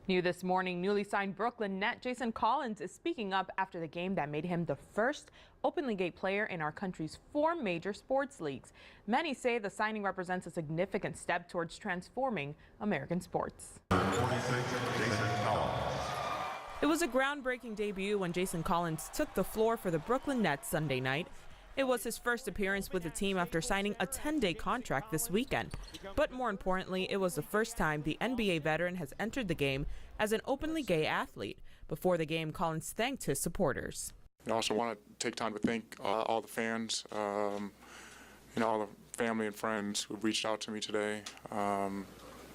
New this morning, newly signed Brooklyn net Jason Collins is speaking up after the game that made him the first openly gay player in our country's 4 major sports leagues. Many say the signing represents a significant step towards transforming American sports. It was a groundbreaking debut when Jason Collins took the floor for the Brooklyn Nets Sunday night. It was his first appearance with the team after signing a 10-day contract this weekend. But more importantly, it was the first time the NBA veteran has entered the game as an openly gay athlete. Before the game, Collins thanked his supporters. I also want to take time to thank all the fans, all the family and friends who reached out to me today.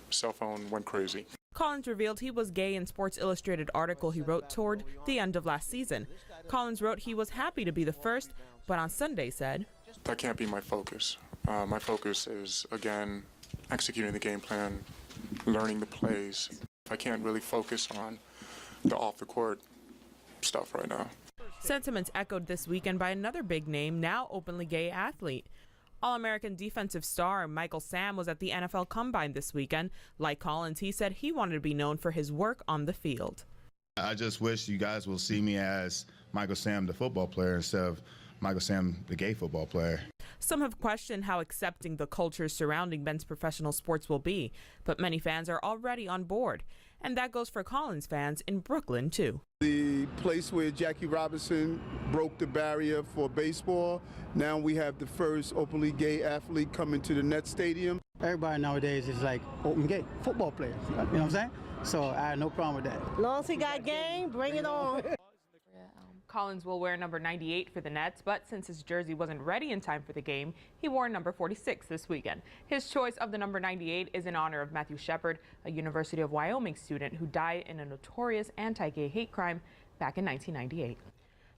Cell phone went crazy. Collins revealed he was gay in Sports Illustrated article he wrote toward the end of last season. Collins wrote he was happy to be the first, but on Sunday said, "That can't be my focus. My focus is, again, executing the game plan, learning the plays. I can't really focus on the off-the-court stuff right now." Sentiments echoed this weekend by another big name, now openly gay athlete. All-American defensive star Michael Sam was at the NFL Combine this weekend. Like Collins, he said he wanted to be known for his work on the field. I just wish you guys will see me as Michael Sam, the football player, instead of Michael Sam, the gay football player. Some have questioned how accepting the culture surrounding men's professional sports will be, but many fans are already on board. And that goes for Collins fans in Brooklyn, too. The place where Jackie Robinson broke the barrier for baseball, now we have the first openly gay athlete coming to the Nets Stadium. Everybody nowadays is like open gay football players, you know what I'm saying? So I have no problem with that. As long as he got game, bring it on. Collins will wear number 98 for the Nets, but since his jersey wasn't ready in time for the game, he wore number 46 this weekend. His choice of the number 98 is in honor of Matthew Shepard, a University of Wyoming student who died in a notorious anti-gay hate crime back in 1998.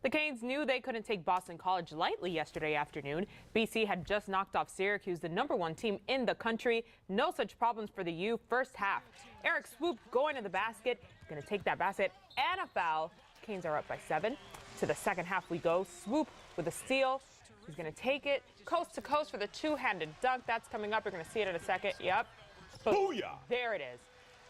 The Canes knew they couldn't take Boston College lightly yesterday afternoon. BC had just knocked off Syracuse, the #1 team in the country. No such problems for the U first half. Eric Swoop going to the basket, going to take that basket and a foul. Canes are up by 7. To the second half we go. Swoop with a steal. He's going to take it coast to coast for the two-handed dunk. That's coming up. You're going to see it in a second. Yep. Booyah! There it is.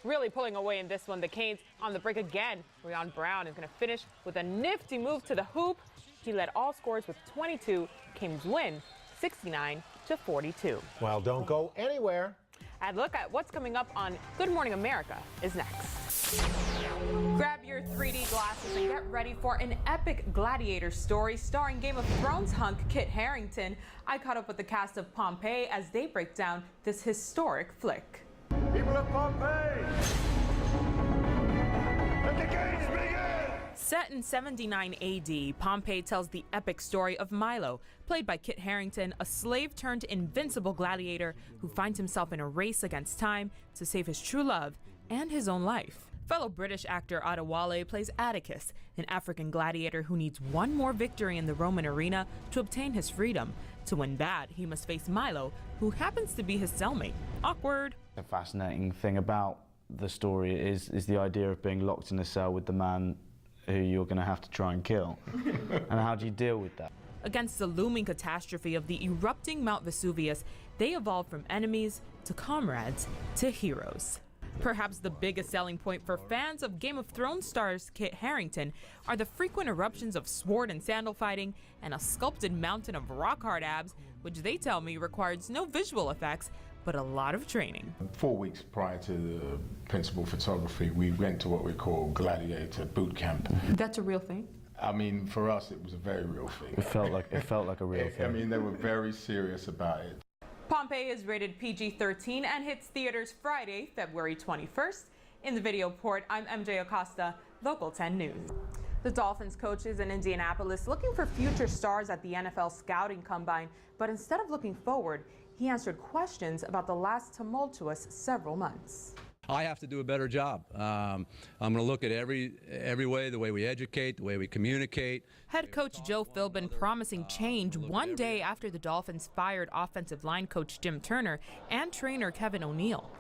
Really pulling away in this one. The Canes on the break again. Rion Brown is going to finish with a nifty move to the hoop. He led all scorers with 22. Canes win 69-42. Well, don't go anywhere. And look at what's coming up on Good Morning America is next. Grab your 3D glasses and get ready for an epic gladiator story starring Game of Thrones hunk Kit Harington. I caught up with the cast of Pompeii as they break down this historic flick. People of Pompeii, let the games begin! Set in 79 AD, Pompeii tells the epic story of Milo, played by Kit Harington, a slave-turned-invincible gladiator who finds himself in a race against time to save his true love and his own life. Fellow British actor Adewale plays Atticus, an African gladiator who needs one more victory in the Roman arena to obtain his freedom. To win that, he must face Milo, who happens to be his cellmate. Awkward. The fascinating thing about the story is the idea of being locked in a cell with the man who you're going to have to try and kill. And how do you deal with that? Against the looming catastrophe of the erupting Mount Vesuvius, they evolved from enemies to comrades to heroes. Perhaps the biggest selling point for fans of Game of Thrones stars Kit Harington are the frequent eruptions of sword and sandal fighting and a sculpted mountain of rock-hard abs, which they tell me requires no visual effects, but a lot of training. 4 weeks prior to the principal photography, we went to what we call gladiator boot camp. That's a real thing? I mean, for us, it was a very real thing. It felt like a real thing. I mean, they were very serious about it. Pompeii is rated PG-13 and hits theaters Friday, February 21st. In the video report, I'm MJ Acosta, Local 10 News. The Dolphins coach is in Indianapolis looking for future stars at the NFL Scouting Combine, but instead of looking forward, he answered questions about the last tumultuous several months. I have to do a better job. I'm going to look at every way, the way we educate, the way we communicate. Head coach Joe Philbin promising change one day after the Dolphins fired offensive line coach Jim Turner and trainer Kevin O'Neill.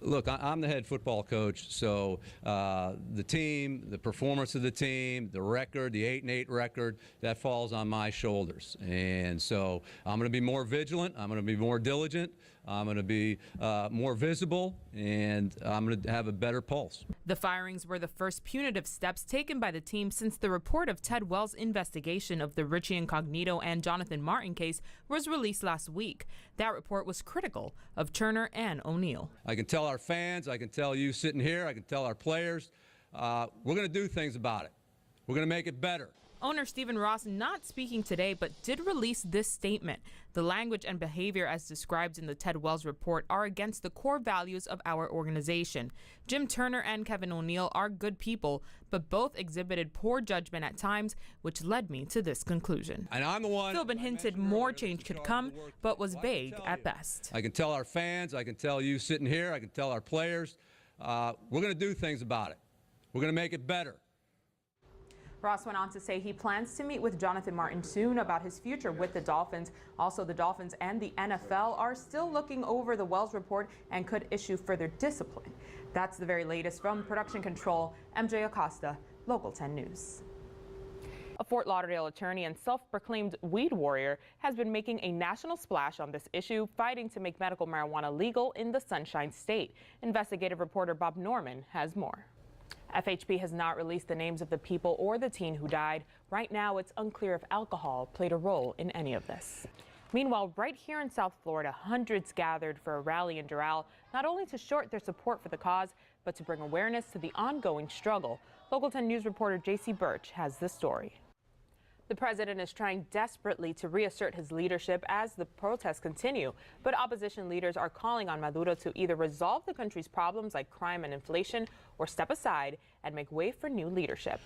Look, I'm the head football coach, so the team, the performance of the team, the record, the 8-8 record, that falls on my shoulders. And so I'm going to be more vigilant. I'm going to be more diligent. I'm going to be more visible, and I'm going to have a better pulse. The firings were the first punitive steps taken by the team since the report of Ted Wells' investigation of the Richie Incognito and Jonathan Martin case was released last week. That report was critical of Turner and O'Neal. I can tell our fans, I can tell you sitting here, I can tell our players, we're going to do things about it. We're going to make it better. Owner Stephen Ross not speaking today, but did release this statement. The language and behavior as described in the Ted Wells report are against the core values of our organization. Jim Turner and Kevin O'Neal are good people, but both exhibited poor judgment at times, which led me to this conclusion. And I'm the one. Philbin hinted more change could come, but was vague at best. I can tell our fans, I can tell you sitting here, I can tell our players, we're going to do things about it. We're going to make it better. Ross went on to say he plans to meet with Jonathan Martin soon about his future with the Dolphins. Also, the Dolphins and the NFL are still looking over the Wells report and could issue further discipline. That's the very latest from Production Control. MJ Acosta, Local 10 News. A Fort Lauderdale attorney and self-proclaimed weed warrior has been making a national splash on this issue, fighting to make medical marijuana legal in the Sunshine State. Investigative reporter Bob Norman has more. FHP has not released the names of the people or the teen who died. Right now, it's unclear if alcohol played a role in any of this. Meanwhile, right here in South Florida, hundreds gathered for a rally in Doral, not only to short their support for the cause, but to bring awareness to the ongoing struggle. Local 10 News reporter J.C. Birch has the story. The president is trying desperately to reassert his leadership as the protests continue, but opposition leaders are calling on Maduro to either resolve the country's problems like crime and inflation or step aside and make way for new leadership.